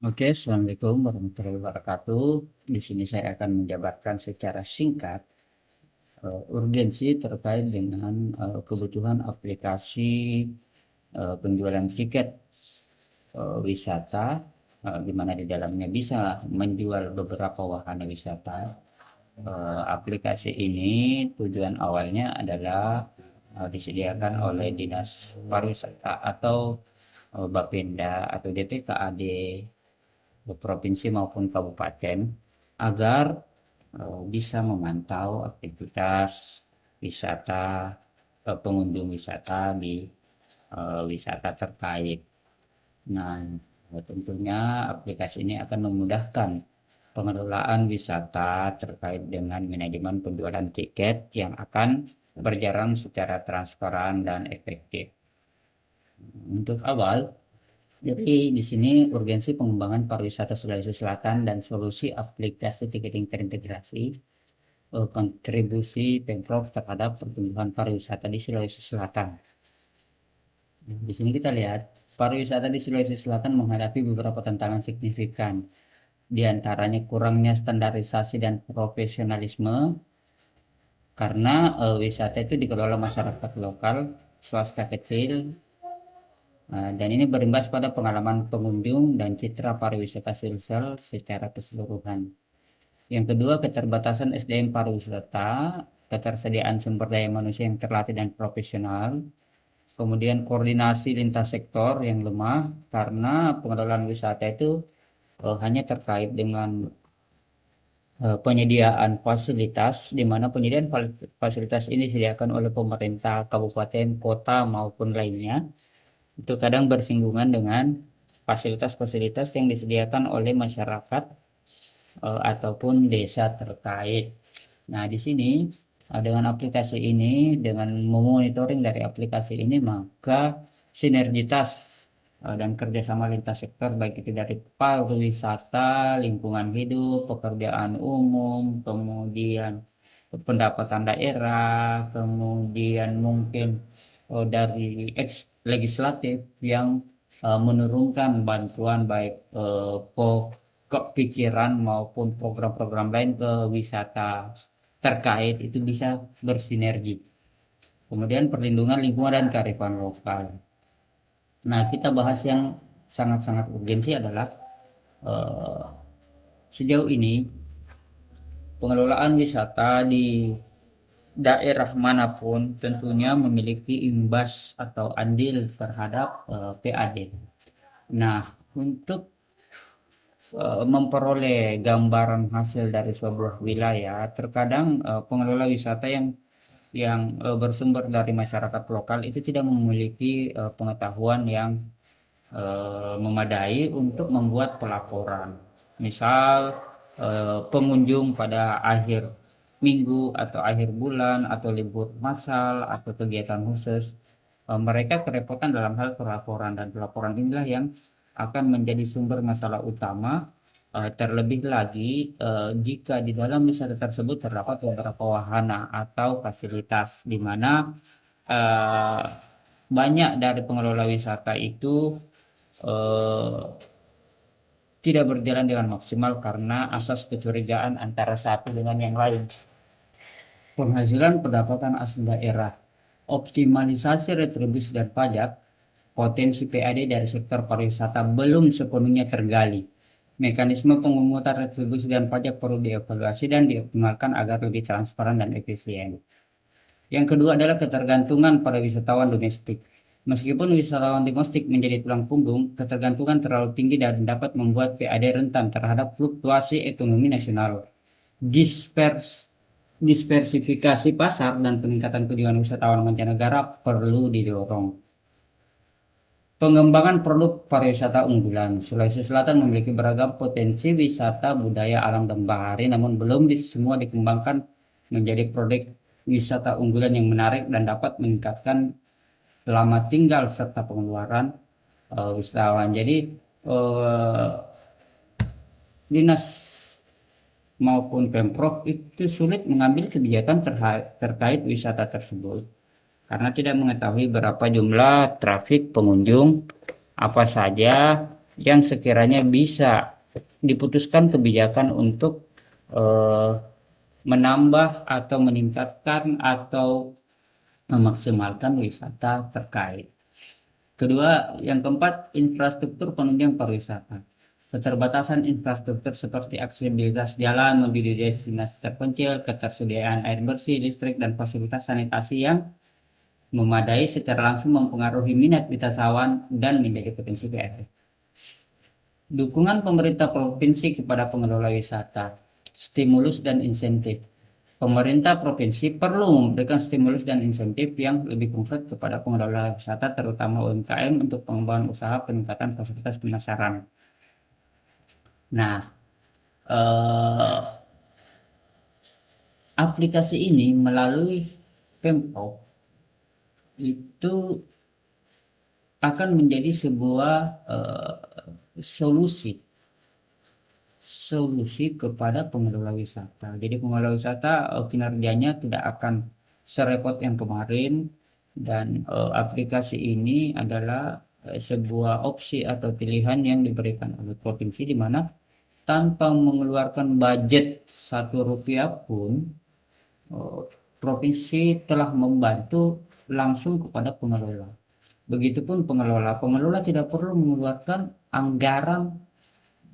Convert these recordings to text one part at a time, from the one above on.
Oke, Assalamualaikum warahmatullahi wabarakatuh. Di sini saya akan menjabarkan secara singkat urgensi terkait dengan kebutuhan aplikasi penjualan tiket wisata, di mana di dalamnya bisa menjual beberapa wahana wisata. Aplikasi ini tujuan awalnya adalah disediakan oleh Dinas Pariwisata atau Bapenda atau DPKAD provinsi maupun kabupaten agar bisa memantau aktivitas wisata pengunjung wisata di wisata terkait. Nah, tentunya aplikasi ini akan memudahkan pengelolaan wisata terkait dengan manajemen penjualan tiket yang akan berjalan secara transparan dan efektif. Untuk awal, jadi di sini urgensi pengembangan pariwisata Sulawesi Selatan dan solusi aplikasi tiketing terintegrasi, kontribusi Pemprov terhadap pertumbuhan pariwisata di Sulawesi Selatan. Di sini kita lihat pariwisata di Sulawesi Selatan menghadapi beberapa tantangan signifikan, di antaranya kurangnya standarisasi dan profesionalisme karena wisata itu dikelola masyarakat lokal, swasta kecil, dan ini berimbas pada pengalaman pengunjung dan citra pariwisata Sulsel secara keseluruhan. Yang kedua, keterbatasan SDM pariwisata, ketersediaan sumber daya manusia yang terlatih dan profesional, kemudian koordinasi lintas sektor yang lemah karena pengelolaan wisata itu hanya terkait dengan penyediaan fasilitas, di mana penyediaan fasilitas ini disediakan oleh pemerintah, kabupaten, kota maupun lainnya. Itu kadang bersinggungan dengan fasilitas-fasilitas yang disediakan oleh masyarakat ataupun desa terkait. Nah, di sini dengan aplikasi ini, dengan memonitoring dari aplikasi ini, maka sinergitas dan kerjasama lintas sektor baik itu dari pariwisata, lingkungan hidup, pekerjaan umum, kemudian pendapatan daerah, kemudian mungkin dari legislatif yang menurunkan bantuan baik kepikiran maupun program-program lain ke wisata terkait itu bisa bersinergi. Kemudian perlindungan lingkungan dan kearifan lokal. Nah, kita bahas yang sangat-sangat urgensi adalah eh, sejauh ini pengelolaan wisata di daerah manapun tentunya memiliki imbas atau andil terhadap PAD. Nah, untuk memperoleh gambaran hasil dari sebuah wilayah, terkadang pengelola wisata yang bersumber dari masyarakat lokal itu tidak memiliki pengetahuan yang memadai untuk membuat pelaporan. Misal pengunjung pada akhir minggu atau akhir bulan atau libur massal atau kegiatan khusus, mereka kerepotan dalam hal pelaporan dan pelaporan inilah yang akan menjadi sumber masalah utama. Terlebih lagi jika di dalam wisata tersebut terdapat beberapa wahana atau fasilitas di mana eh, banyak dari pengelola wisata itu eh, tidak berjalan dengan maksimal karena asas kecurigaan antara satu dengan yang lain. Penghasilan pendapatan asli daerah, optimalisasi retribusi dan pajak, potensi PAD dari sektor pariwisata belum sepenuhnya tergali. Mekanisme pemungutan retribusi dan pajak perlu dievaluasi dan dioptimalkan agar lebih transparan dan efisien. Yang kedua adalah ketergantungan pada wisatawan domestik. Meskipun wisatawan domestik menjadi tulang punggung, ketergantungan terlalu tinggi dan dapat membuat PAD rentan terhadap fluktuasi ekonomi nasional. Diversifikasi pasar dan peningkatan kunjungan wisatawan mancanegara perlu didorong. Pengembangan produk pariwisata unggulan. Sulawesi Selatan memiliki beragam potensi wisata budaya alam dan bahari, namun belum semua dikembangkan menjadi produk wisata unggulan yang menarik dan dapat meningkatkan lama tinggal serta pengeluaran wisatawan. Jadi uh, dinas maupun pemprov itu sulit mengambil kebijakan terkait wisata tersebut karena tidak mengetahui berapa jumlah trafik pengunjung, apa saja yang sekiranya bisa diputuskan kebijakan untuk eh, menambah atau meningkatkan atau memaksimalkan wisata terkait. Kedua, yang keempat, infrastruktur penunjang pariwisata. Keterbatasan infrastruktur seperti aksesibilitas jalan menuju destinasi terpencil, ketersediaan air bersih, listrik, dan fasilitas sanitasi yang memadai secara langsung mempengaruhi minat wisatawan dan menjadi potensi PRT. Dukungan pemerintah provinsi kepada pengelola wisata, stimulus dan insentif. Pemerintah provinsi perlu memberikan stimulus dan insentif yang lebih konkret kepada pengelola wisata, terutama UMKM, untuk pengembangan usaha peningkatan fasilitas pemasaran. Nah, eh, aplikasi ini melalui Pemprov itu akan menjadi sebuah solusi solusi kepada pengelola wisata. Jadi pengelola wisata kinerjanya tidak akan serepot yang kemarin, dan aplikasi ini adalah sebuah opsi atau pilihan yang diberikan oleh provinsi, di mana tanpa mengeluarkan budget Rp1 pun provinsi telah membantu langsung kepada pengelola. Begitupun pengelola tidak perlu mengeluarkan anggaran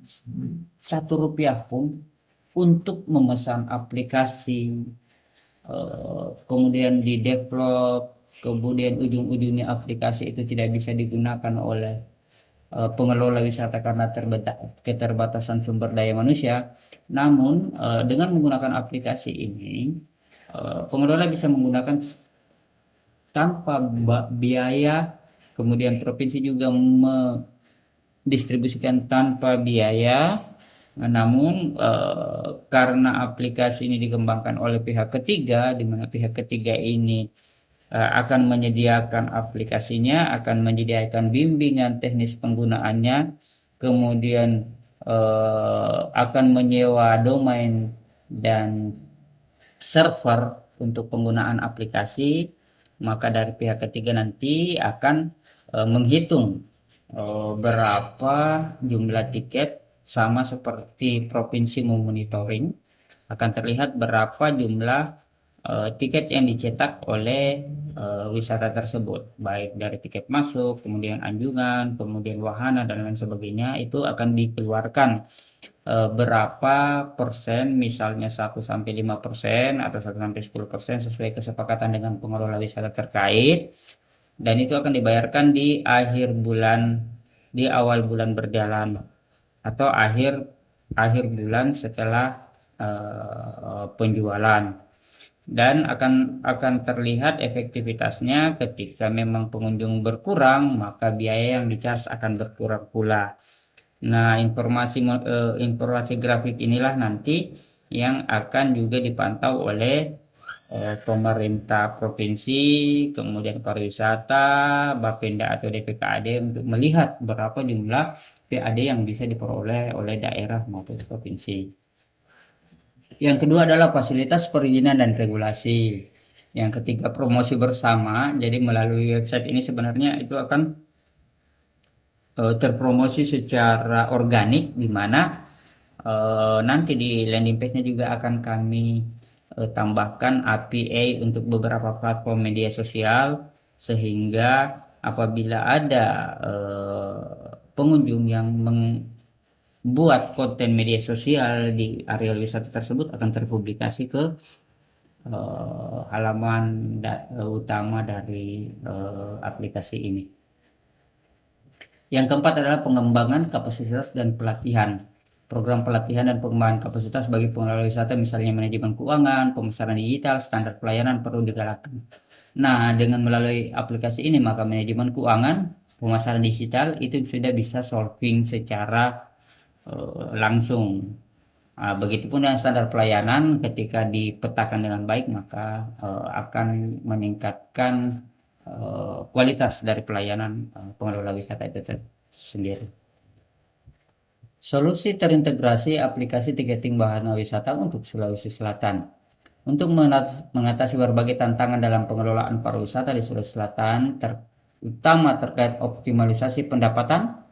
Rp1 pun untuk memesan aplikasi, kemudian di develop, kemudian ujung-ujungnya aplikasi itu tidak bisa digunakan oleh pengelola wisata karena keterbatasan sumber daya manusia. Namun dengan menggunakan aplikasi ini, pengelola bisa menggunakan tanpa biaya, kemudian provinsi juga mendistribusikan tanpa biaya. Namun karena aplikasi ini dikembangkan oleh pihak ketiga, di mana pihak ketiga ini akan menyediakan aplikasinya, akan menyediakan bimbingan teknis penggunaannya, kemudian akan menyewa domain dan server untuk penggunaan aplikasi, maka dari pihak ketiga nanti akan menghitung berapa jumlah tiket, sama seperti provinsi memonitoring, akan terlihat berapa jumlah tiket yang dicetak oleh wisata tersebut, baik dari tiket masuk, kemudian anjungan, kemudian wahana, dan lain sebagainya. Itu akan dikeluarkan berapa persen, misalnya 1-5% atau 1-10%, sesuai kesepakatan dengan pengelola wisata terkait, dan itu akan dibayarkan di akhir bulan, di awal bulan berjalan, atau akhir akhir bulan setelah penjualan. Dan akan terlihat efektivitasnya ketika memang pengunjung berkurang, maka biaya yang dicas akan berkurang pula. Nah, informasi grafik inilah nanti yang akan juga dipantau oleh pemerintah provinsi, kemudian pariwisata, Bapenda atau DPKAD, untuk melihat berapa jumlah PAD yang bisa diperoleh oleh daerah maupun provinsi. Yang kedua adalah fasilitas perizinan dan regulasi. Yang ketiga, promosi bersama. Jadi melalui website ini sebenarnya itu akan terpromosi secara organik, di mana nanti di landing page-nya juga akan kami tambahkan API untuk beberapa platform media sosial, sehingga apabila ada pengunjung yang buat konten media sosial di area wisata tersebut, akan terpublikasi ke halaman utama dari aplikasi ini. Yang keempat adalah pengembangan kapasitas dan pelatihan. Program pelatihan dan pengembangan kapasitas bagi pengelola wisata, misalnya manajemen keuangan, pemasaran digital, standar pelayanan, perlu digalakkan. Nah, dengan melalui aplikasi ini, maka manajemen keuangan, pemasaran digital itu sudah bisa solving secara langsung. Nah, begitupun dengan standar pelayanan, ketika dipetakan dengan baik, maka akan meningkatkan kualitas dari pelayanan pengelola wisata itu sendiri. Solusi terintegrasi aplikasi tiketing bahana wisata untuk Sulawesi Selatan. Untuk mengatasi berbagai tantangan dalam pengelolaan pariwisata di Sulawesi Selatan, terutama terkait optimalisasi pendapatan,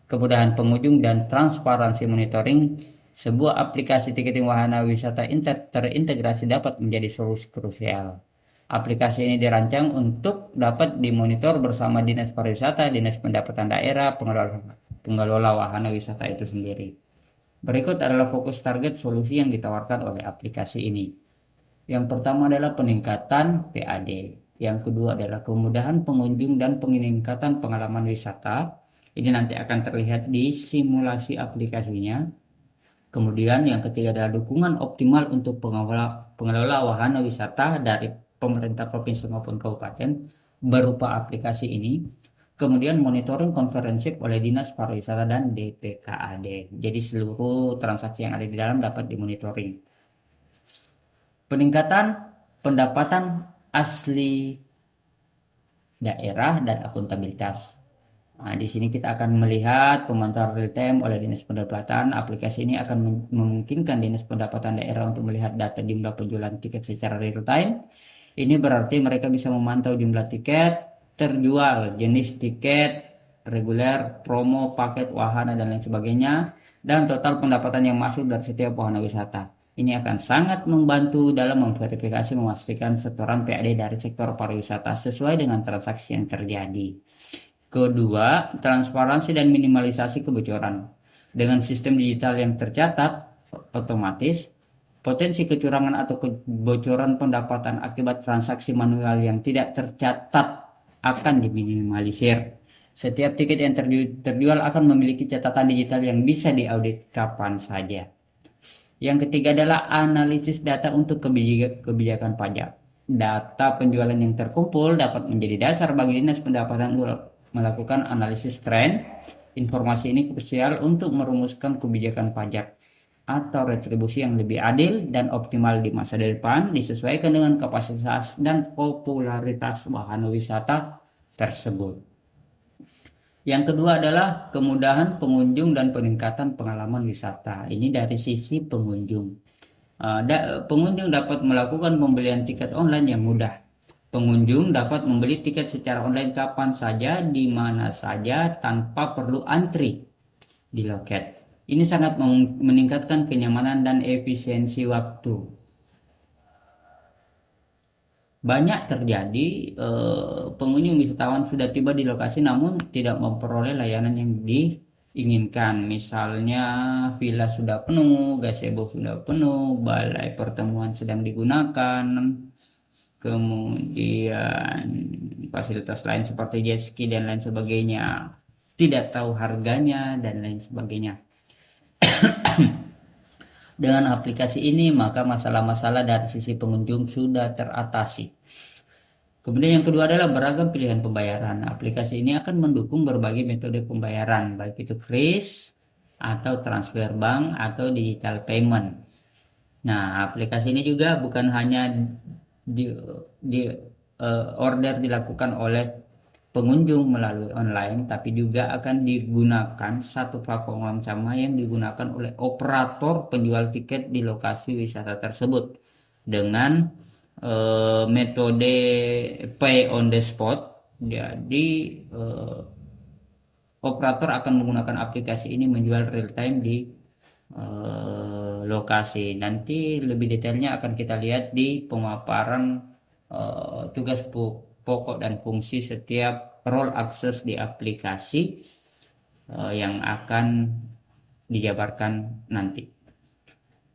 kemudahan pengunjung, dan transparansi monitoring. Sebuah aplikasi tiketing wahana wisata terintegrasi dapat menjadi solusi krusial. Aplikasi ini dirancang untuk dapat dimonitor bersama Dinas Pariwisata, Dinas Pendapatan Daerah, pengelola wahana wisata itu sendiri. Berikut adalah fokus target solusi yang ditawarkan oleh aplikasi ini. Yang pertama adalah peningkatan PAD. Yang kedua adalah kemudahan pengunjung dan peningkatan pengalaman wisata. Ini nanti akan terlihat di simulasi aplikasinya. Kemudian yang ketiga adalah dukungan optimal untuk pengelola wahana wisata dari pemerintah provinsi maupun kabupaten berupa aplikasi ini. Kemudian monitoring komprehensif oleh Dinas Pariwisata dan DPKAD. Jadi seluruh transaksi yang ada di dalam dapat dimonitoring. Peningkatan pendapatan asli daerah dan akuntabilitas. Nah, di sini kita akan melihat pemantauan real time oleh Dinas Pendapatan. Aplikasi ini akan memungkinkan Dinas Pendapatan Daerah untuk melihat data jumlah penjualan tiket secara real time. Ini berarti mereka bisa memantau jumlah tiket terjual, jenis tiket, reguler, promo, paket, wahana, dan lain sebagainya, dan total pendapatan yang masuk dari setiap wahana wisata. Ini akan sangat membantu dalam memverifikasi memastikan setoran PAD dari sektor pariwisata sesuai dengan transaksi yang terjadi. Kedua, transparansi dan minimalisasi kebocoran. Dengan sistem digital yang tercatat, otomatis, potensi kecurangan atau kebocoran pendapatan akibat transaksi manual yang tidak tercatat akan diminimalisir. Setiap tiket yang terjual akan memiliki catatan digital yang bisa diaudit kapan saja. Yang ketiga adalah analisis data untuk kebijakan pajak. Data penjualan yang terkumpul dapat menjadi dasar bagi Dinas Pendapatan melakukan analisis tren. Informasi ini krusial untuk merumuskan kebijakan pajak atau retribusi yang lebih adil dan optimal di masa depan, disesuaikan dengan kapasitas dan popularitas wahana wisata tersebut. Yang kedua adalah kemudahan pengunjung dan peningkatan pengalaman wisata. Ini dari sisi pengunjung. Pengunjung dapat melakukan pembelian tiket online yang mudah. Pengunjung dapat membeli tiket secara online kapan saja, di mana saja, tanpa perlu antri di loket. Ini sangat meningkatkan kenyamanan dan efisiensi waktu. Banyak terjadi pengunjung wisatawan sudah tiba di lokasi namun tidak memperoleh layanan yang diinginkan. Misalnya villa sudah penuh, gazebo sudah penuh, balai pertemuan sedang digunakan, kemudian fasilitas lain seperti jet ski dan lain sebagainya, tidak tahu harganya dan lain sebagainya. Dengan aplikasi ini maka masalah-masalah dari sisi pengunjung sudah teratasi. Kemudian yang kedua adalah beragam pilihan pembayaran. Aplikasi ini akan mendukung berbagai metode pembayaran, baik itu kris atau transfer bank atau digital payment. Nah, aplikasi ini juga bukan hanya order dilakukan oleh pengunjung melalui online, tapi juga akan digunakan satu platform yang sama yang digunakan oleh operator penjual tiket di lokasi wisata tersebut dengan metode pay on the spot. Jadi operator akan menggunakan aplikasi ini menjual real time di lokasi. Nanti lebih detailnya akan kita lihat di pemaparan tugas pokok dan fungsi setiap role akses di aplikasi yang akan dijabarkan nanti.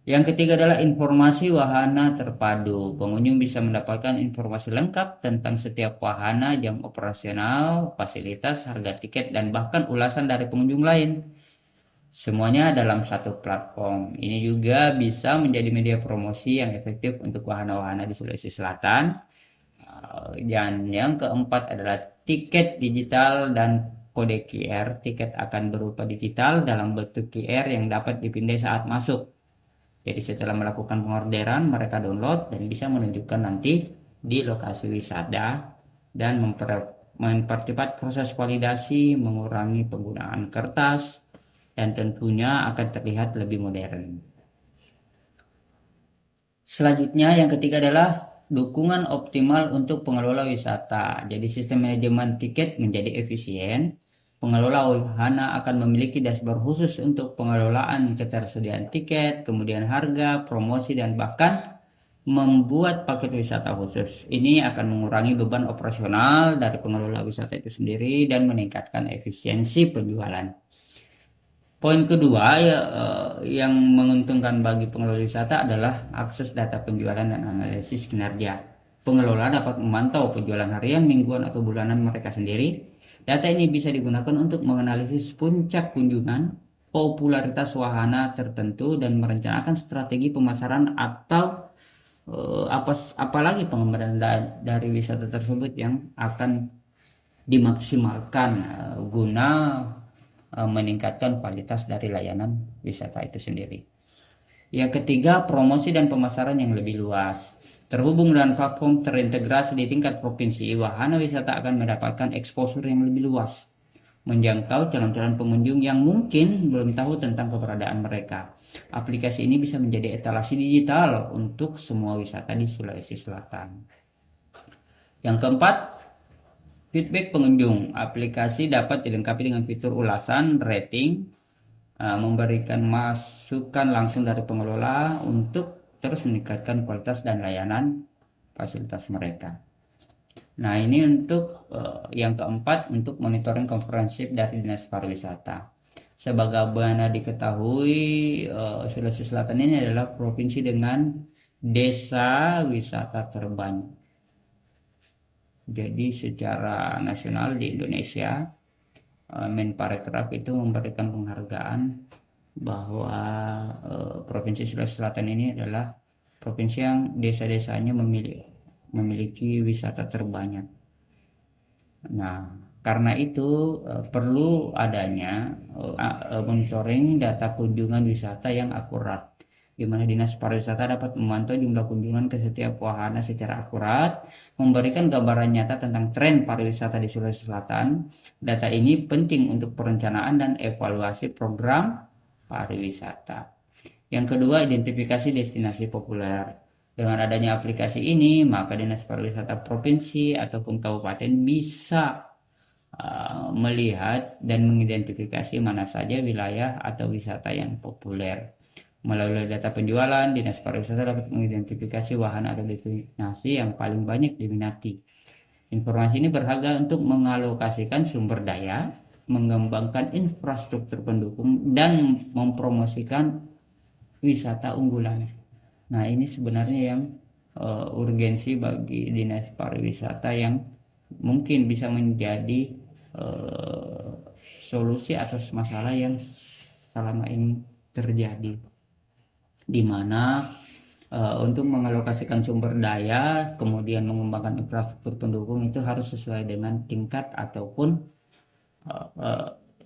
Yang ketiga adalah informasi wahana terpadu. Pengunjung bisa mendapatkan informasi lengkap tentang setiap wahana, jam operasional, fasilitas, harga tiket, dan bahkan ulasan dari pengunjung lain. Semuanya dalam satu platform. Ini juga bisa menjadi media promosi yang efektif untuk wahana-wahana di Sulawesi Selatan. Dan yang keempat adalah tiket digital dan kode QR. Tiket akan berupa digital dalam bentuk QR yang dapat dipindai saat masuk. Jadi setelah melakukan pengorderan, mereka download dan bisa menunjukkan nanti di lokasi wisata dan mempercepat proses validasi, mengurangi penggunaan kertas, dan tentunya akan terlihat lebih modern. Selanjutnya yang ketiga adalah dukungan optimal untuk pengelola wisata. Jadi sistem manajemen tiket menjadi efisien Pengelola wahana akan memiliki dashboard khusus untuk pengelolaan ketersediaan tiket, kemudian harga, promosi, dan bahkan membuat paket wisata khusus. Ini akan mengurangi beban operasional dari pengelola wisata itu sendiri dan meningkatkan efisiensi penjualan. Poin kedua yang menguntungkan bagi pengelola wisata adalah akses data penjualan dan analisis kinerja. Pengelola dapat memantau penjualan harian, mingguan, atau bulanan mereka sendiri. Data ini bisa digunakan untuk menganalisis puncak kunjungan, popularitas wahana tertentu, dan merencanakan strategi pemasaran atau apalagi pengembangan dari wisata tersebut yang akan dimaksimalkan guna meningkatkan kualitas dari layanan wisata itu sendiri. Yang ketiga, promosi dan pemasaran yang lebih luas. Terhubung dengan platform terintegrasi di tingkat provinsi, wahana wisata akan mendapatkan exposure yang lebih luas, menjangkau calon-calon pengunjung yang mungkin belum tahu tentang keberadaan mereka. Aplikasi ini bisa menjadi etalase digital untuk semua wisata di Sulawesi Selatan. Yang keempat, feedback pengunjung. Aplikasi dapat dilengkapi dengan fitur ulasan, rating, memberikan masukan langsung dari pengelola untuk terus meningkatkan kualitas dan layanan fasilitas mereka. Nah, ini untuk yang keempat, untuk monitoring komprehensif dari Dinas Pariwisata. Sebagaimana diketahui, Sulawesi Selatan ini adalah provinsi dengan desa wisata terbanyak. Jadi secara nasional di Indonesia, Menparekraf itu memberikan penghargaan bahwa Provinsi Sulawesi Selatan ini adalah provinsi yang desa-desanya memiliki wisata terbanyak. Nah, karena itu perlu adanya monitoring data kunjungan wisata yang akurat, di mana Dinas Pariwisata dapat memantau jumlah kunjungan ke setiap wahana secara akurat, memberikan gambaran nyata tentang tren pariwisata di Sulawesi Selatan. Data ini penting untuk perencanaan dan evaluasi program pariwisata. Yang kedua, identifikasi destinasi populer. Dengan adanya aplikasi ini, maka Dinas Pariwisata Provinsi ataupun Kabupaten bisa melihat dan mengidentifikasi mana saja wilayah atau wisata yang populer. Melalui data penjualan, Dinas Pariwisata dapat mengidentifikasi wahana atau destinasi yang paling banyak diminati. Informasi ini berharga untuk mengalokasikan sumber daya, mengembangkan infrastruktur pendukung, dan mempromosikan wisata unggulan. Nah, ini sebenarnya yang urgensi bagi Dinas Pariwisata yang mungkin bisa menjadi solusi atas masalah yang selama ini terjadi, di mana untuk mengalokasikan sumber daya kemudian mengembangkan infrastruktur pendukung itu harus sesuai dengan tingkat ataupun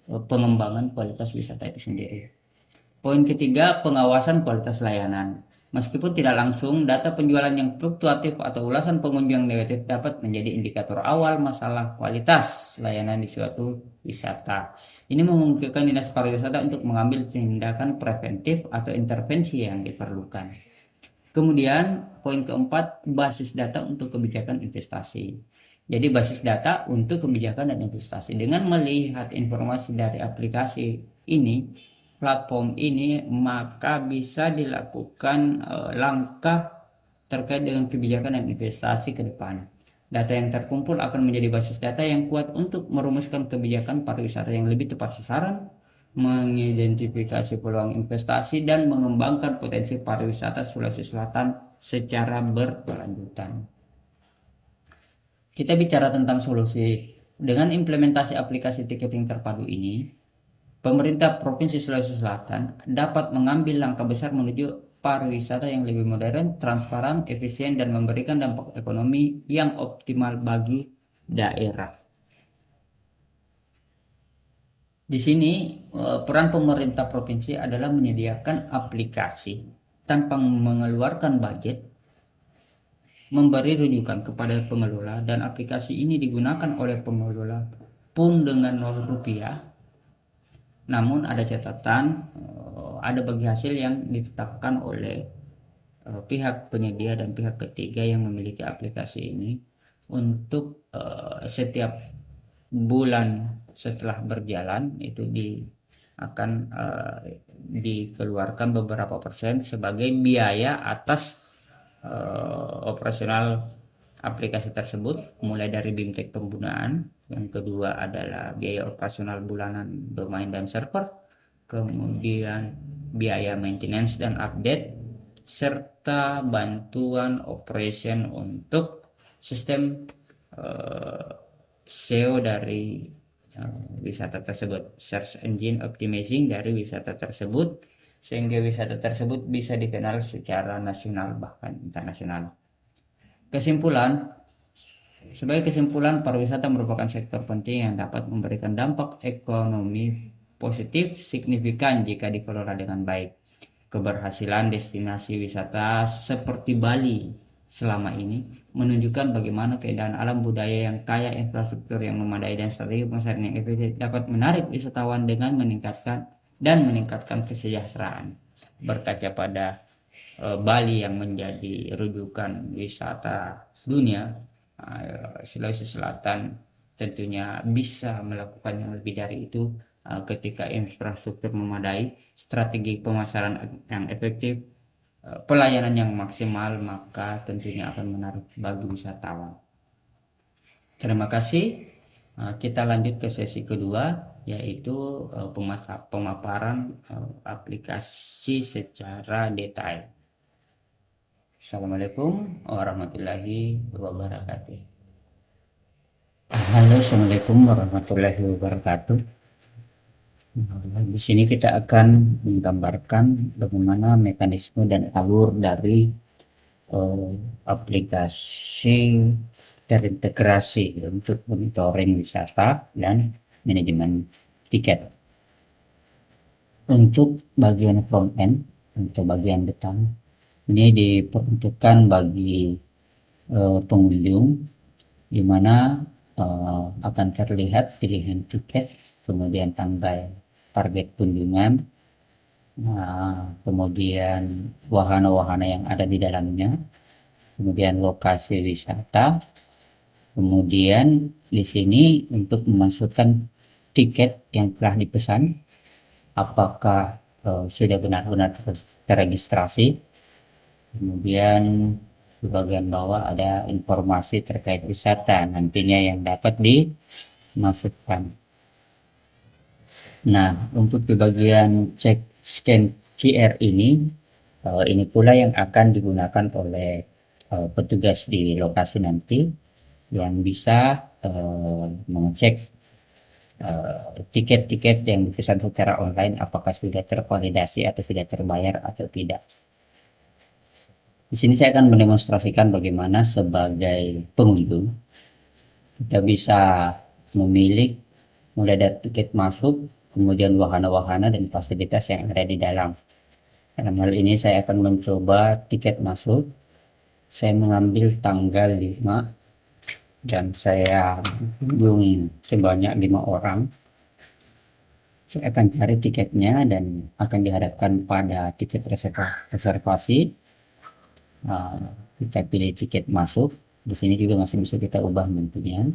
pengembangan kualitas wisata itu sendiri. Poin ketiga, pengawasan kualitas layanan. Meskipun tidak langsung, data penjualan yang fluktuatif atau ulasan pengunjung negatif dapat menjadi indikator awal masalah kualitas layanan di suatu wisata. Ini memungkinkan Dinas Pariwisata untuk mengambil tindakan preventif atau intervensi yang diperlukan. Kemudian, poin keempat, basis data untuk kebijakan investasi. Jadi basis data untuk kebijakan dan investasi. Dengan melihat informasi dari aplikasi ini, platform ini, maka bisa dilakukan langkah terkait dengan kebijakan dan investasi ke depan. Data yang terkumpul akan menjadi basis data yang kuat untuk merumuskan kebijakan pariwisata yang lebih tepat sasaran, mengidentifikasi peluang investasi, dan mengembangkan potensi pariwisata Sulawesi Selatan secara berkelanjutan. Kita bicara tentang solusi. Dengan implementasi aplikasi tiketing terpadu ini, pemerintah Provinsi Sulawesi Selatan dapat mengambil langkah besar menuju pariwisata yang lebih modern, transparan, efisien, dan memberikan dampak ekonomi yang optimal bagi daerah. Di sini peran pemerintah provinsi adalah menyediakan aplikasi tanpa mengeluarkan budget, memberi rujukan kepada pengelola, dan aplikasi ini digunakan oleh pengelola pun dengan 0 rupiah. Namun ada catatan, ada bagi hasil yang ditetapkan oleh pihak penyedia dan pihak ketiga yang memiliki aplikasi ini untuk setiap bulan setelah berjalan itu akan dikeluarkan beberapa persen sebagai biaya atas operasional aplikasi tersebut, mulai dari BIMTEK penggunaan. Yang kedua adalah biaya operasional bulanan domain dan server, kemudian biaya maintenance dan update, serta bantuan operation untuk sistem SEO dari wisata tersebut, search engine optimizing dari wisata tersebut, sehingga wisata tersebut bisa dikenal secara nasional bahkan internasional. Sebagai kesimpulan, pariwisata merupakan sektor penting yang dapat memberikan dampak ekonomi positif signifikan jika dikelola dengan baik. Keberhasilan destinasi wisata seperti Bali selama ini menunjukkan bagaimana keindahan alam, budaya yang kaya, infrastruktur yang memadai, dan strategi pemasaran yang efektif dapat menarik wisatawan dengan meningkatkan kesejahteraan. Berkaca pada Bali yang menjadi rujukan wisata dunia, Sulawesi Selatan tentunya bisa melakukan yang lebih dari itu ketika infrastruktur memadai, strategi pemasaran yang efektif, pelayanan yang maksimal, maka tentunya akan menarik bagi wisatawan. Terima kasih. Kita lanjut ke sesi kedua, yaitu pemaparan aplikasi secara detail. Assalamualaikum warahmatullahi wabarakatuh. Halo, assalamualaikum warahmatullahi wabarakatuh. Di sini kita akan menggambarkan bagaimana mekanisme dan alur dari aplikasi terintegrasi untuk monitoring wisata dan manajemen tiket. Untuk bagian front end atau bagian depan, ini diperuntukkan bagi pengunjung, di mana akan terlihat pilihan tiket, kemudian tanggal target kunjungan, kemudian wahana-wahana yang ada di dalamnya, kemudian lokasi wisata, kemudian di sini untuk memasukkan tiket yang telah dipesan, apakah sudah benar-benar terregistrasi. Kemudian di bagian bawah ada informasi terkait wisata nantinya yang dapat dimasukkan. Nah, untuk di bagian cek scan QR ini pula yang akan digunakan oleh petugas di lokasi nanti, yang bisa mengecek tiket-tiket yang dipesan secara online apakah sudah tervalidasi atau sudah terbayar atau tidak. Di sini saya akan mendemonstrasikan bagaimana sebagai pengunjung kita bisa memilih mulai dari tiket masuk, kemudian wahana-wahana dan fasilitas yang ada di dalam. Dalam hal ini saya akan mencoba tiket masuk. Saya mengambil tanggal 5 dan saya kunjung sebanyak 5 orang. Saya akan cari tiketnya dan akan dihadapkan pada tiket reservasi. Kita pilih tiket masuk. Di sini juga masih bisa kita ubah bentuknya.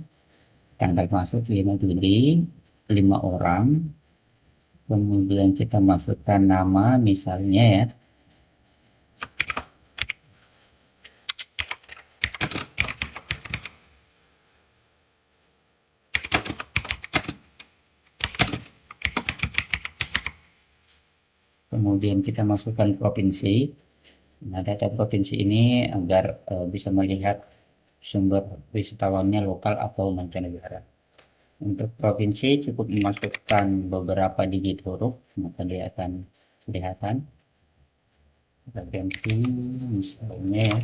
Tanggal masuk 5 Juli, 5 orang. Kemudian kita masukkan nama misalnya ya. Kemudian kita masukkan provinsi. Nah, data provinsi ini agar bisa melihat sumber wisatawannya lokal atau mancanegara. Untuk provinsi cukup memasukkan beberapa digit huruf, maka dia akan kelihatan. Provinsi misalnya ya.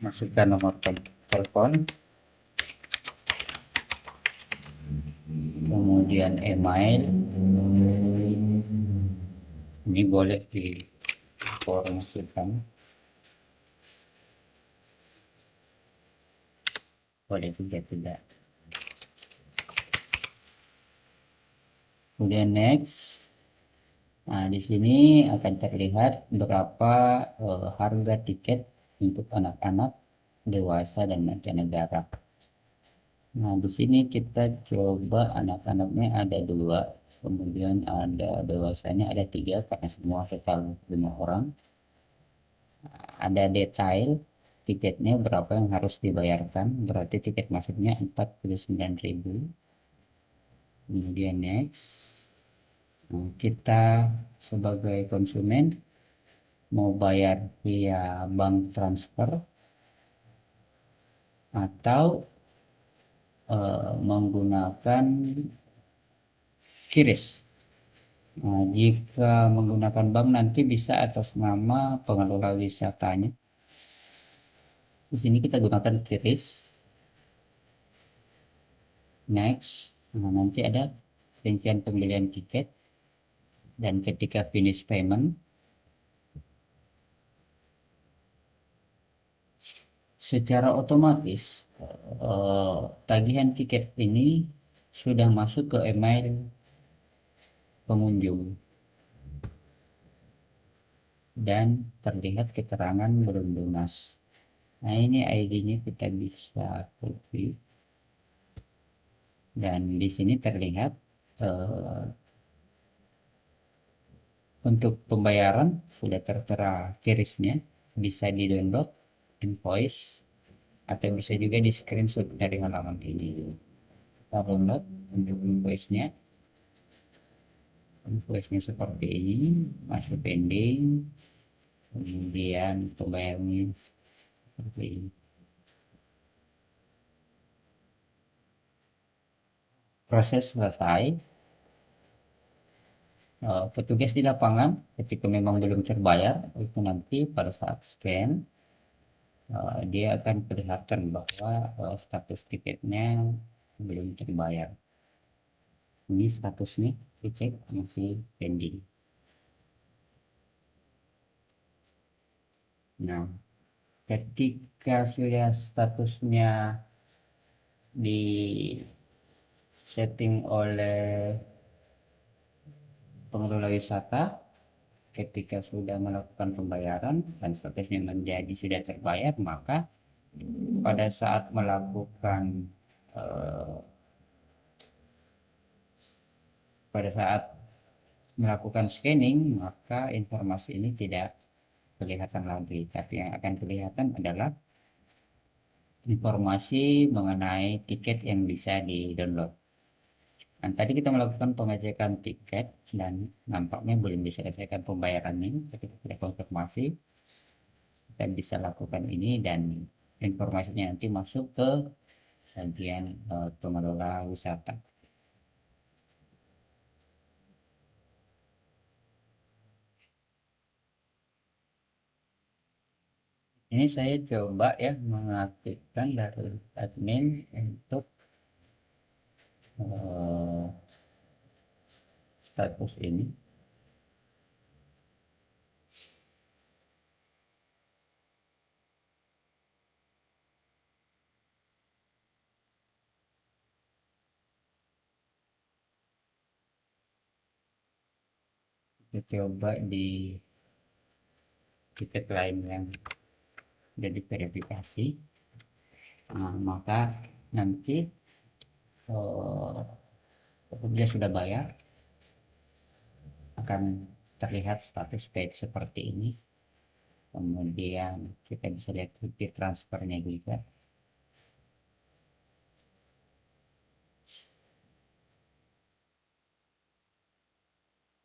Masukkan nomor telepon, kemudian email. Ini boleh diinformasikan, boleh juga tidak. Kemudian next, Nah, di sini akan terlihat berapa harga tiket untuk anak-anak, dewasa, dan mancanegara. Nah, di sini kita coba anak-anaknya ada dua, kemudian ada dewasanya ada tiga karena semua total 5 orang. Ada detail tiketnya berapa yang harus dibayarkan, berarti tiket masuknya 49.000. Kemudian next. Nah, kita sebagai konsumen mau bayar via bank transfer atau menggunakan QRIS. Nah, jika menggunakan bank nanti bisa atas nama pengelola wisatanya. Di sini kita gunakan QRIS. Next. Nah, nanti ada rincian pembelian tiket dan ketika finish payment secara otomatis tagihan tiket ini sudah masuk ke email pengunjung dan terlihat keterangan belum lunas. Nah, ini ID-nya kita bisa copy dan di sini terlihat eh, untuk pembayaran sudah tertera kirisnya, bisa di download invoice atau bisa juga di screenshot dari halaman ini. Kita download untuk invoice-nya. Invoice-nya seperti ini, masuk pending, kemudian pembayarannya seperti ini. Proses selesai. Petugas di lapangan ketika memang belum terbayar itu nanti pada saat scan dia akan perlihatkan bahwa status tiketnya belum terbayar. Ini statusnya dicek masih pending. Nah, ketika sudah statusnya di setting oleh pengelola wisata, ketika sudah melakukan pembayaran dan statusnya menjadi sudah terbayar, maka pada saat melakukan eh, pada saat melakukan scanning, maka informasi ini tidak kelihatan lagi, tapi yang akan kelihatan adalah informasi mengenai tiket yang bisa di-download. Dan tadi kita melakukan pengecekan tiket dan nampaknya belum diselesaikan pembayarannya. Ketika kita konfirmasi, kita bisa lakukan ini dan informasinya nanti masuk ke bagian pengelola wisata. Ini saya coba ya mengaktifkan dari admin untuk eh, status ini. Kita coba di tiket lain yang sudah diverifikasi. Nah, maka nanti apabila sudah bayar akan terlihat status paid seperti ini. Kemudian kita bisa lihat bukti transfernya juga.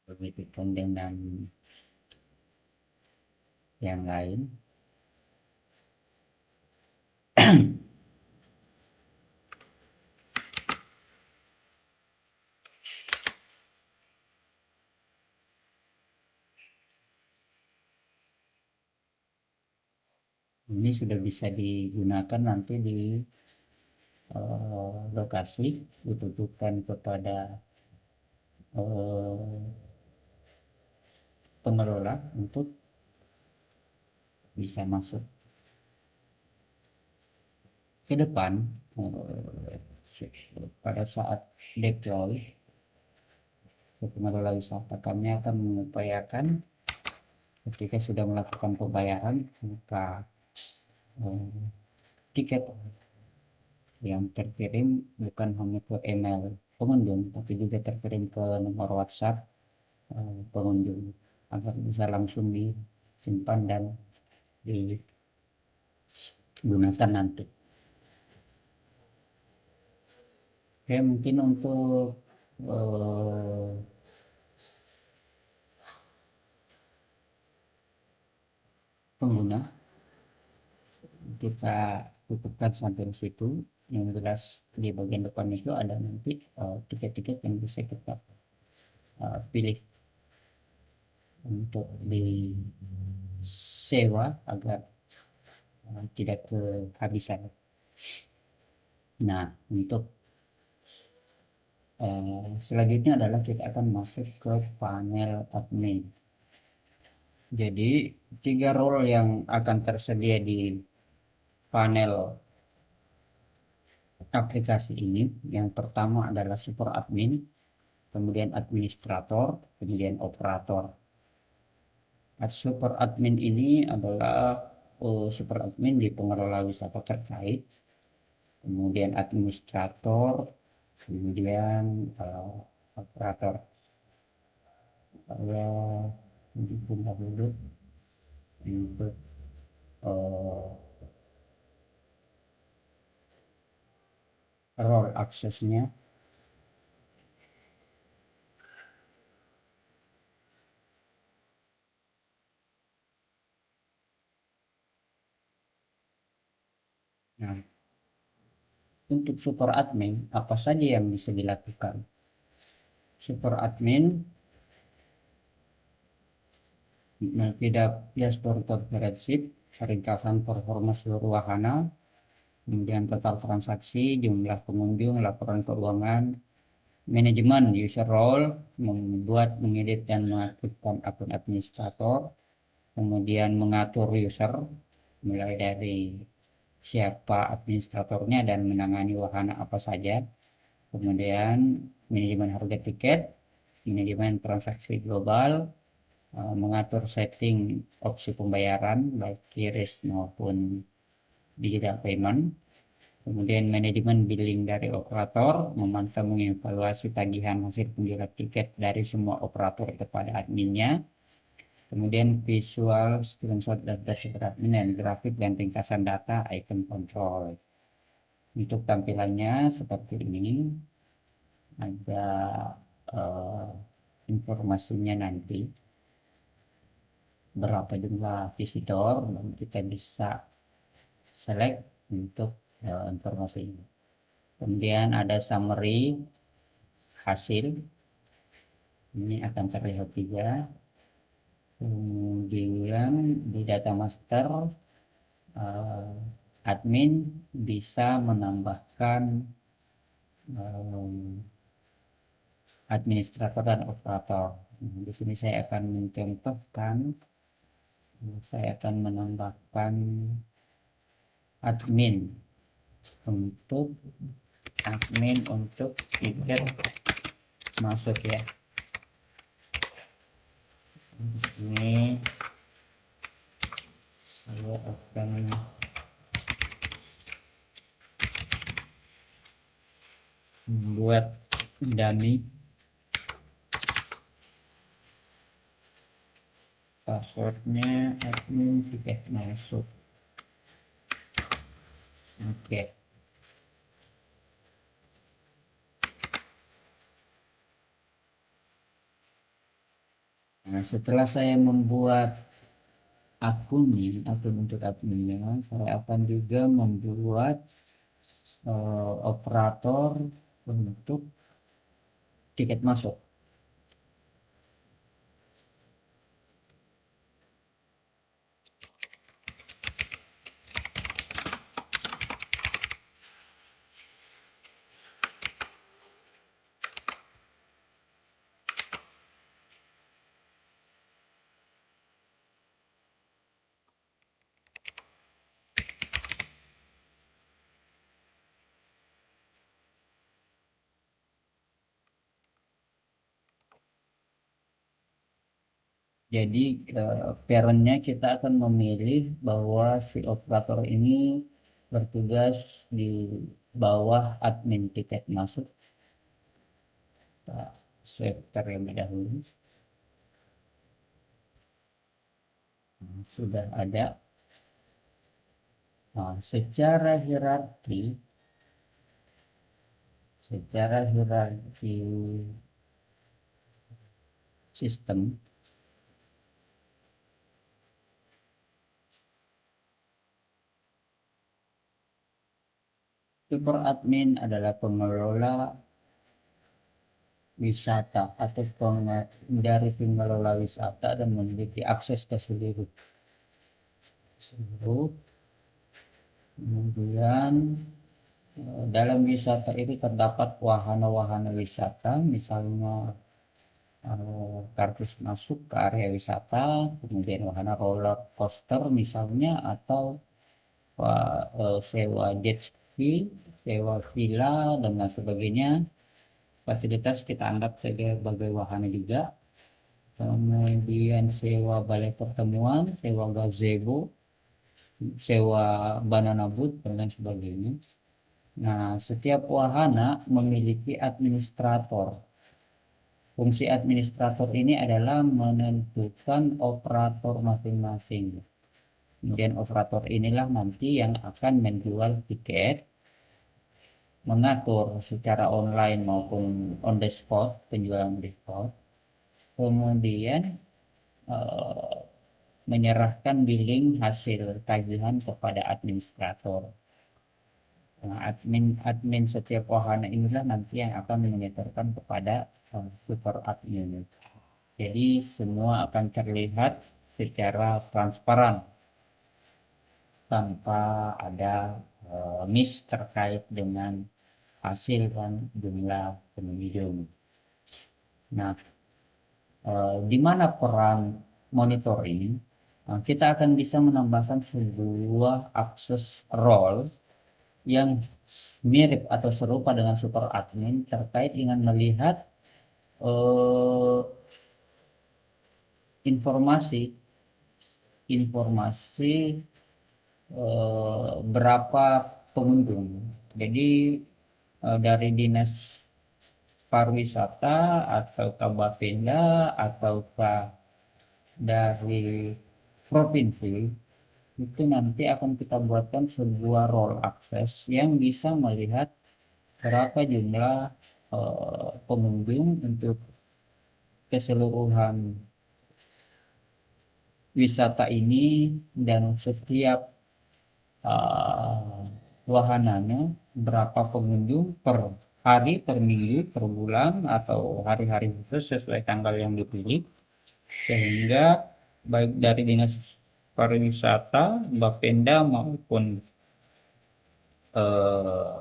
Begitu pun dengan yang lain. Ini sudah bisa digunakan nanti di lokasi, ditujukan kepada eh, pengelola untuk bisa masuk ke depan pada saat deploy pengelola wisata. Kami akan mengupayakan ketika sudah melakukan pembayaran, maka eh, tiket yang terkirim bukan hanya ke email pengunjung, tapi juga terkirim ke nomor WhatsApp pengunjung agar bisa langsung disimpan dan digunakan nanti. Oke, mungkin untuk eh, pengguna kita cukupkan sampai di situ. Yang jelas di bagian depan itu ada nanti tiket-tiket yang bisa kita pilih untuk disewa agar tidak kehabisan. Nah, untuk selanjutnya adalah kita akan masuk ke panel admin. Jadi, tiga role yang akan tersedia di panel aplikasi ini. Yang pertama adalah super admin, kemudian administrator, kemudian operator. Super admin ini adalah super admin di pengelola wisata terkait, kemudian administrator, kemudian operator. Saya pindah dulu untuk uh, role aksesnya. Nah, untuk super admin apa saja yang bisa dilakukan? Super admin tidak dashboard komprehensif, ringkasan performa seluruh wahana, kemudian total transaksi, jumlah pengunjung, laporan keuangan, manajemen user role, membuat, mengedit dan mengaktifkan akun administrator, kemudian mengatur user mulai dari siapa administratornya dan menangani wahana apa saja, kemudian manajemen harga tiket, manajemen transaksi global, mengatur setting opsi pembayaran baik QRIS maupun digital payment, kemudian manajemen billing dari operator, memantau mengevaluasi tagihan hasil penjualan tiket dari semua operator kepada adminnya, kemudian visual screenshot data super admin dan grafik dan ringkasan data icon control. Untuk tampilannya seperti ini, ada uh, informasinya nanti berapa jumlah visitor dan kita bisa select untuk informasi ini. Kemudian ada summary hasil, ini akan terlihat juga. Kemudian di data master uh, admin bisa menambahkan um, administrator dan operator. Di sini saya akan mencontohkan, saya akan menambahkan admin untuk tiket masuk ya. Ini saya akan membuat dummy passwordnya admin tiket masuk. Oke. Nah, setelah saya membuat akun untuk adminnya, saya akan juga membuat operator untuk tiket masuk. Jadi parentnya kita akan memilih bahwa si operator ini bertugas di bawah admin tiket masuk. Kita save terlebih dahulu. Nah, sudah ada. Nah, secara hierarki sistem, super admin adalah pengelola wisata atau dari pengelola wisata dan memiliki akses ke seluruh. Kemudian dalam wisata itu terdapat wahana-wahana wisata, misalnya karcis masuk ke area wisata, kemudian wahana roller coaster misalnya, atau sewa jet ski, sewa villa dan lain sebagainya. Fasilitas kita anggap sebagai wahana juga. Kemudian sewa balai pertemuan, sewa gazebo, sewa banana boat dan lain sebagainya. Nah, setiap wahana memiliki administrator. Fungsi administrator ini adalah menentukan operator masing-masing. Kemudian operator inilah nanti yang akan menjual tiket, mengatur secara online maupun on the spot, penjualan on the spot. Kemudian eh, menyerahkan billing hasil tagihan kepada administrator. Nah, admin setiap wahana inilah nanti yang akan menyetorkan kepada super admin. Jadi semua akan terlihat secara transparan tanpa ada miss terkait dengan hasil dan jumlah pengunjung. Nah, di mana peran monitoring? Nah, kita akan bisa menambahkan sebuah akses role yang mirip atau serupa dengan super admin terkait dengan melihat eh, informasi informasi berapa pengunjung. Jadi dari dinas pariwisata atau Bapenda ataukah dari provinsi itu nanti akan kita buatkan sebuah role access yang bisa melihat berapa jumlah pengunjung untuk keseluruhan wisata ini dan setiap uh, wahananya berapa pengunjung per hari, per minggu, per bulan atau hari-hari khusus sesuai tanggal yang dipilih, sehingga baik dari dinas pariwisata, Bapenda maupun eh,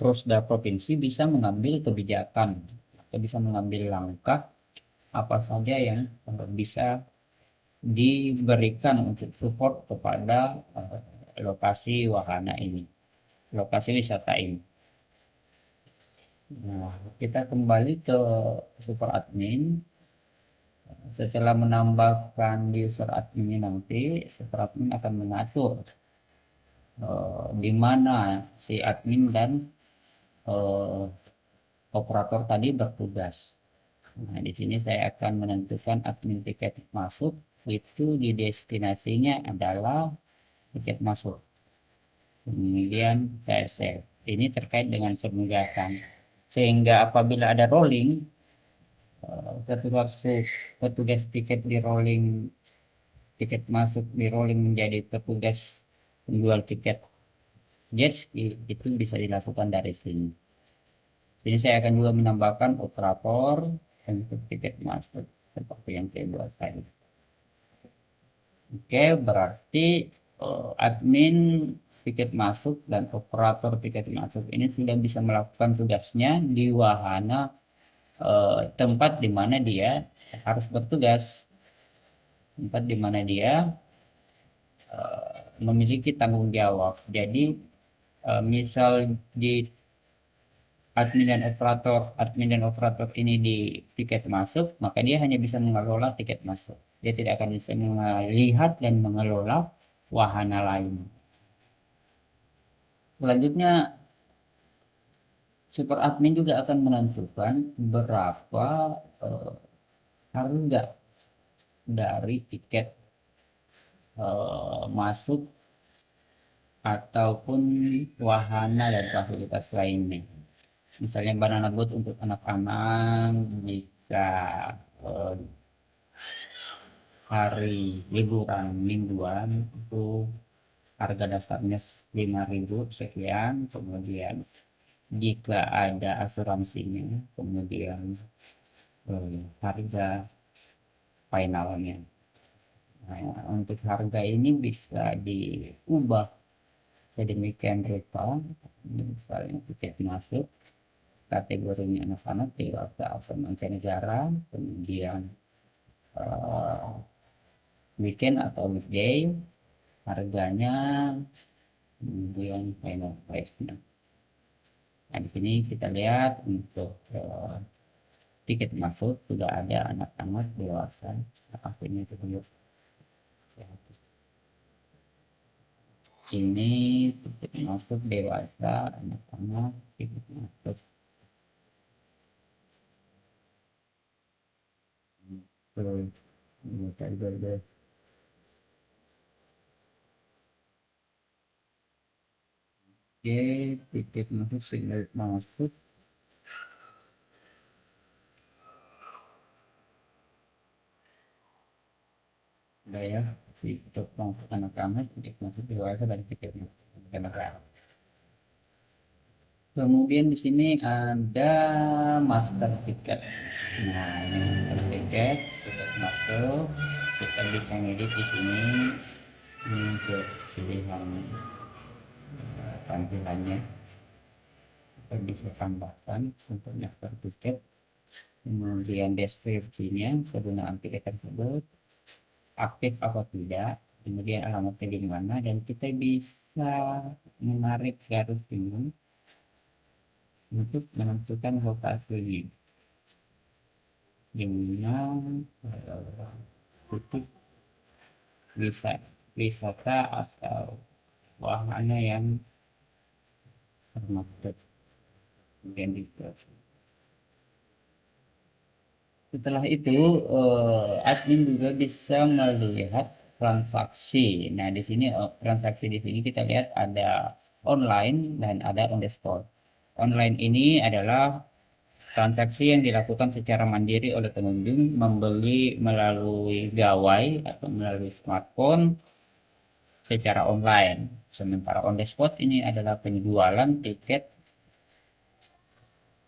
Prosda provinsi bisa mengambil kebijakan atau bisa mengambil langkah apa saja yang bisa diberikan untuk support kepada lokasi wahana ini, lokasi wisata ini. Nah, kita kembali ke super admin. Setelah menambahkan user admin nanti, super admin akan mengatur di mana si admin dan eh, operator tadi bertugas. Nah, di sini saya akan menentukan admin tiket masuk itu di destinasinya adalah tiket masuk. Kemudian saya save. Ini terkait dengan penugasan. Sehingga apabila ada rolling, petugas petugas tiket di rolling, tiket masuk di rolling menjadi petugas penjual tiket jet ski, itu bisa dilakukan dari sini. Jadi saya akan juga menambahkan operator untuk tiket masuk seperti yang saya buat tadi. Oke, berarti admin tiket masuk dan operator tiket masuk ini sudah bisa melakukan tugasnya di wahana tempat di mana dia harus bertugas, tempat di mana dia memiliki tanggung jawab. Jadi misal di admin dan operator ini di tiket masuk, maka dia hanya bisa mengelola tiket masuk. Dia tidak akan bisa melihat dan mengelola wahana lain. Selanjutnya, super admin juga akan menentukan berapa eh, harga dari tiket masuk ataupun wahana dan fasilitas lainnya. Misalnya banana boat untuk anak-anak, jika eh, hari liburan mingguan itu harga dasarnya 5.000 sekian, kemudian jika ada asuransinya, kemudian harga finalnya. Nah, untuk harga ini bisa diubah sedemikian rupa, misalnya tiket masuk kategorinya anak-anak, dewasa atau mancanegara, kemudian uh, weekend atau weekday, harganya, kemudian final price-nya. Nah, di sini kita lihat untuk tiket masuk sudah ada anak-anak, dewasa, akhirnya tersebut. Ini tiket masuk dewasa, anak-anak, tiket masuk. Terus, oke, tiket masuk single masuk. Udah ya, tiket masuk anak-anak, tiket masuk dewasa, dan tiket masuk anak-anak. Kemudian di sini ada master tiket. Nah, ini master tiket, tiket masuk. Kita bisa ngedit di sini. Ini untuk pilihan tampilannya. Kita bisa tambahkan untuk master tiket. Kemudian deskripsinya, penggunaan tiket tersebut, aktif atau tidak, kemudian alamatnya di mana, dan kita bisa menarik garis ini untuk menentukan lokasinya, di mana titik wisata atau wahana yang termaksud. Kemudian setelah itu admin juga bisa melihat transaksi. Nah, di sini transaksi di sini kita lihat ada online dan ada on the spot. Online ini adalah transaksi yang dilakukan secara mandiri oleh pengunjung membeli melalui gawai atau melalui smartphone secara online. Sementara on the spot ini adalah penjualan tiket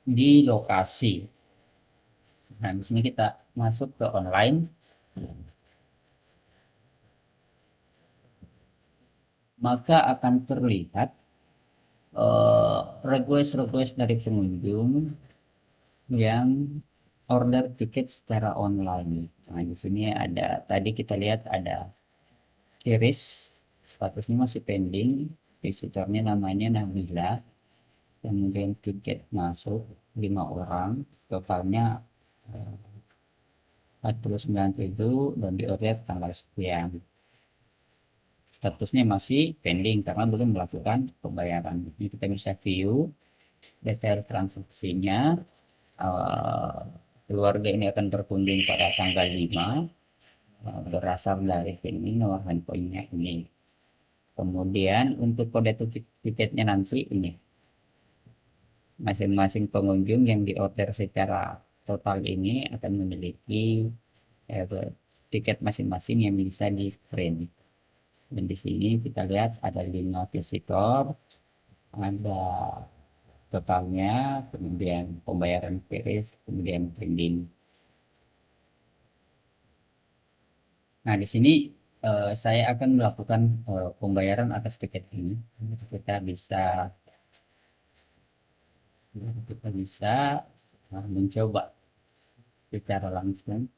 di lokasi. Nah, di sini kita masuk ke online, maka akan terlihat request-request dari pengunjung yang order tiket secara online. Nah, di sini ada, tadi kita lihat ada Iris, statusnya masih pending, visitornya namanya Nabila, kemudian tiket masuk 5 orang, totalnya 49.000 dan di order tanggal sekian. Statusnya masih pending karena belum melakukan pembayaran. Ini kita bisa view detail transaksinya. Keluarga ini akan berkunjung pada tanggal 5, berasal dari ini nomor handphonenya ini. Kemudian untuk kode tiketnya nanti ini masing-masing pengunjung yang diorder secara total ini akan memiliki eh, tiket masing-masing yang bisa di print. Dan di sini kita lihat ada 5 visitor, ada totalnya, kemudian pembayaran QRIS, kemudian printing. Nah, di sini saya akan melakukan pembayaran atas tiket ini. Kita bisa kita bisa mencoba secara langsung.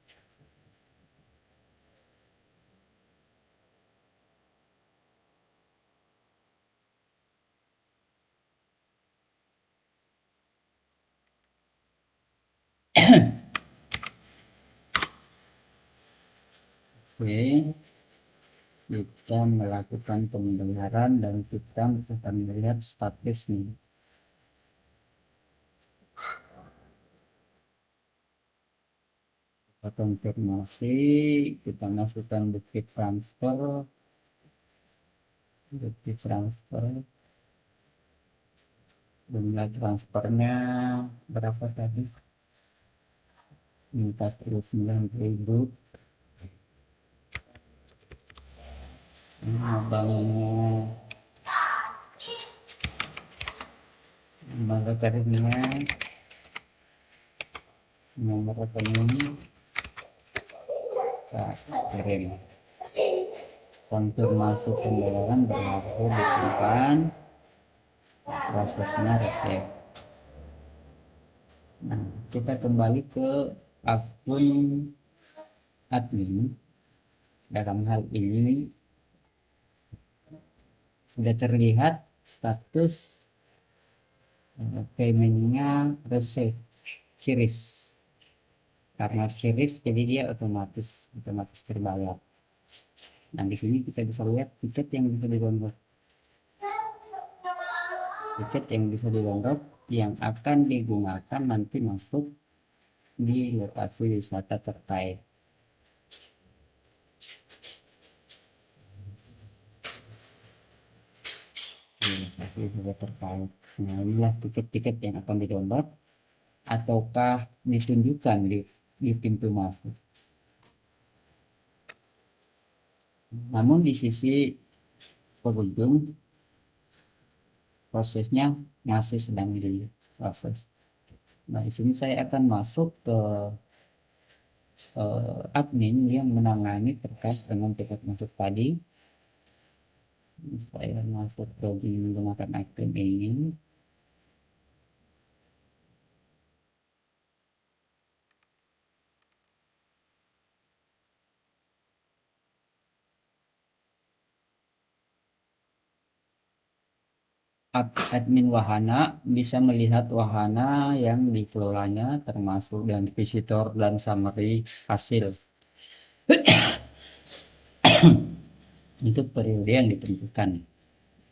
Oke, kita melakukan pemeliharaan dan kita akan melihat status nih. Kita konfirmasi, kita masukkan bukti transfer, jumlah transfernya berapa tadi? 49.000. Banknya, nomor rekeningnya, nomor rekening, kita kirim. Konfirmasi pembayaran berhasil disimpan, prosesnya receive. Nah, kita kembali ke akun admin. Dalam hal ini sudah terlihat status paymentnya receive, QRIS. Karena QRIS jadi dia otomatis terbayar. Nah, di sini kita bisa lihat tiket yang bisa di-download. Tiket yang bisa di-download yang akan digunakan nanti masuk di lokasi wisata terkait. Lokasi wisata terkait. Nah, inilah tiket-tiket yang akan di-download ataukah ditunjukkan di pintu masuk. Namun di sisi pengunjung prosesnya masih sedang diproses. Nah, di sini saya akan masuk ke admin yang menangani terkait dengan tiket masuk tadi. Saya masuk ke menggunakan akun ini. Admin wahana bisa melihat wahana yang dikelolanya termasuk dan visitor dan summary hasil untuk periode yang ditentukan.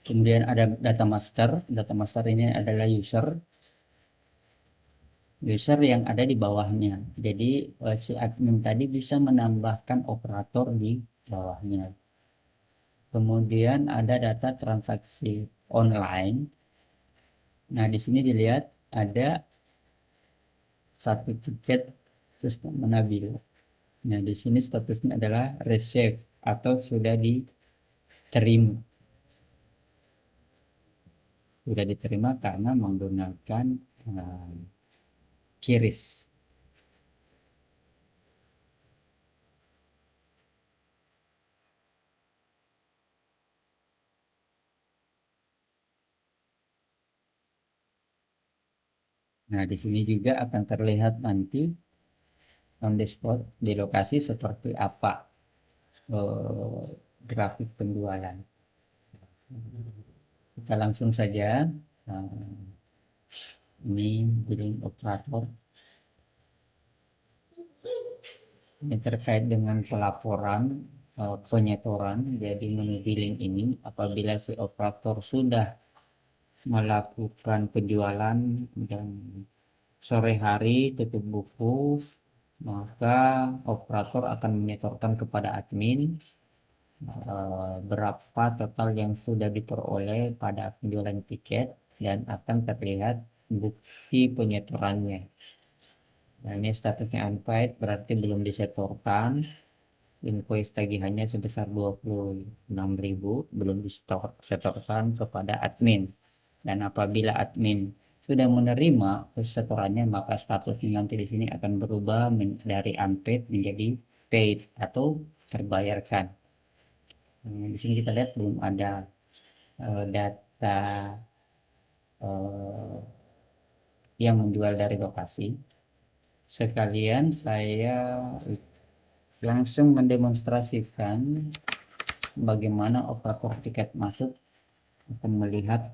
Kemudian ada data master ini adalah user yang ada di bawahnya. Jadi si admin tadi bisa menambahkan operator di bawahnya. Kemudian ada data transaksi online. Nah, di sini dilihat ada satu tiket terus menabil. Nah, di sini statusnya adalah receive atau sudah diterima. Sudah diterima karena menggunakan QRIS. Nah, di sini juga akan terlihat nanti on the spot di lokasi seperti apa eh, grafik penjualan. Kita langsung saja ini billing operator. Ini terkait dengan pelaporan penyetoran. Jadi menu billing ini apabila si operator sudah melakukan penjualan dan sore hari tutup buku, maka operator akan menyetorkan kepada admin berapa total yang sudah diperoleh pada penjualan tiket dan akan terlihat bukti penyetorannya. Nah, ini statusnya unpaid berarti belum disetorkan. Invoice tagihannya sebesar 26.000 belum disetorkan kepada admin. Dan apabila admin sudah menerima setorannya, maka statusnya nanti di sini akan berubah dari unpaid menjadi paid atau terbayarkan. Di sini kita lihat belum ada data yang menjual dari lokasi. Sekalian saya langsung mendemonstrasikan bagaimana operator tiket masuk akan melihat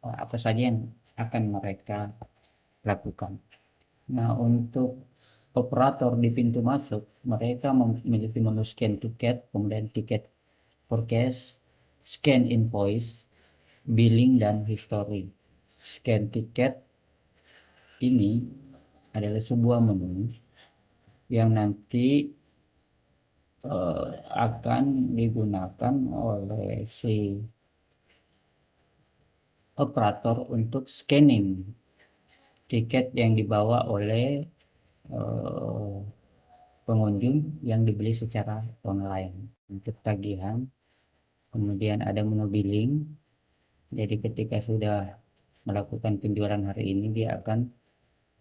apa saja yang akan mereka lakukan. Nah, untuk operator di pintu masuk, mereka memiliki menu scan tiket, kemudian tiket forecast, scan invoice, billing, dan history. Scan tiket ini adalah sebuah menu yang nanti akan digunakan oleh si operator untuk scanning tiket yang dibawa oleh eh, pengunjung yang dibeli secara online untuk tagihan. Kemudian ada menu billing, jadi ketika sudah melakukan penjualan hari ini dia akan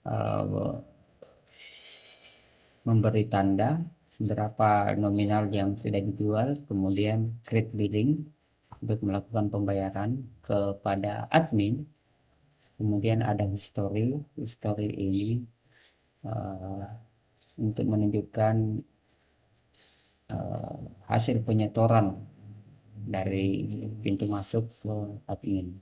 uh, memberi tanda berapa nominal yang sudah dijual, kemudian create billing untuk melakukan pembayaran kepada admin. Kemudian ada history ini uh, untuk menunjukkan hasil penyetoran dari pintu masuk ke admin.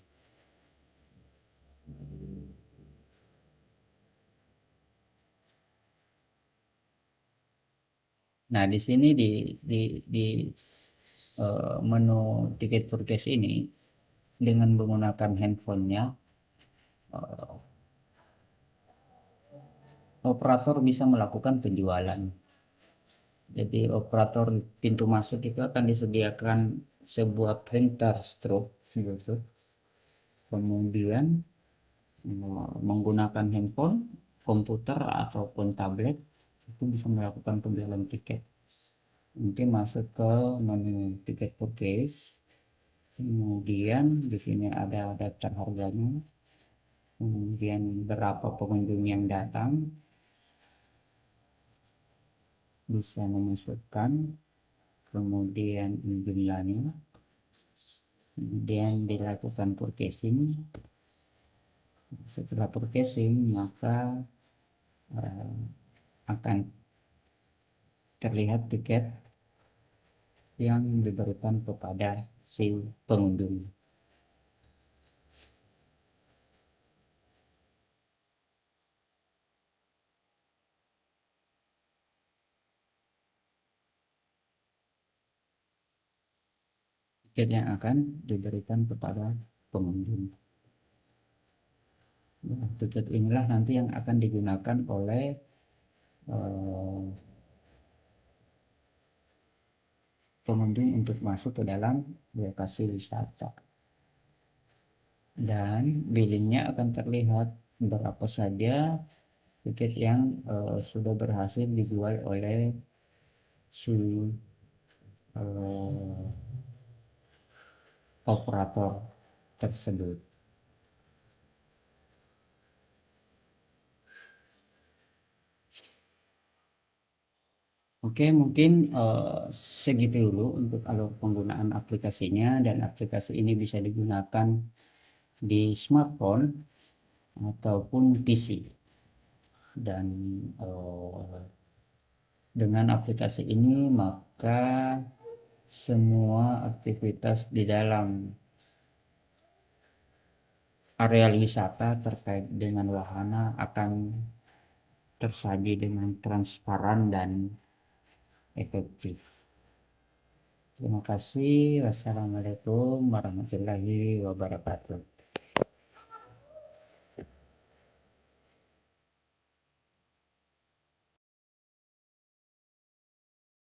Nah, di sini di menu tiket purchase ini dengan menggunakan handphonenya, eh, operator bisa melakukan penjualan. Jadi operator pintu masuk itu akan disediakan sebuah printer stroke gitu. Kemudian menggunakan handphone, komputer ataupun tablet itu bisa melakukan penjualan tiket. Mungkin masuk ke menu tiket purchase. Kemudian di sini ada daftar harganya, kemudian berapa pengunjung yang datang, bisa memasukkan, kemudian jumlahnya, kemudian dilakukan purchasing. Setelah purchasing maka akan terlihat tiket yang diberikan kepada si pengunjung. Tiket yang akan diberikan kepada pengunjung. Nah, tiket inilah nanti yang akan digunakan oleh eh, pengunjung untuk masuk ke dalam lokasi wisata. Dan billingnya akan terlihat berapa saja tiket yang sudah berhasil dijual oleh si eh, operator tersebut. Oke, mungkin segitu dulu untuk alur penggunaan aplikasinya, dan aplikasi ini bisa digunakan di smartphone ataupun PC. Dan dengan aplikasi ini maka semua aktivitas di dalam area wisata terkait dengan wahana akan tersaji dengan transparan dan efektif. Terima kasih. Wassalamualaikum warahmatullahi wabarakatuh.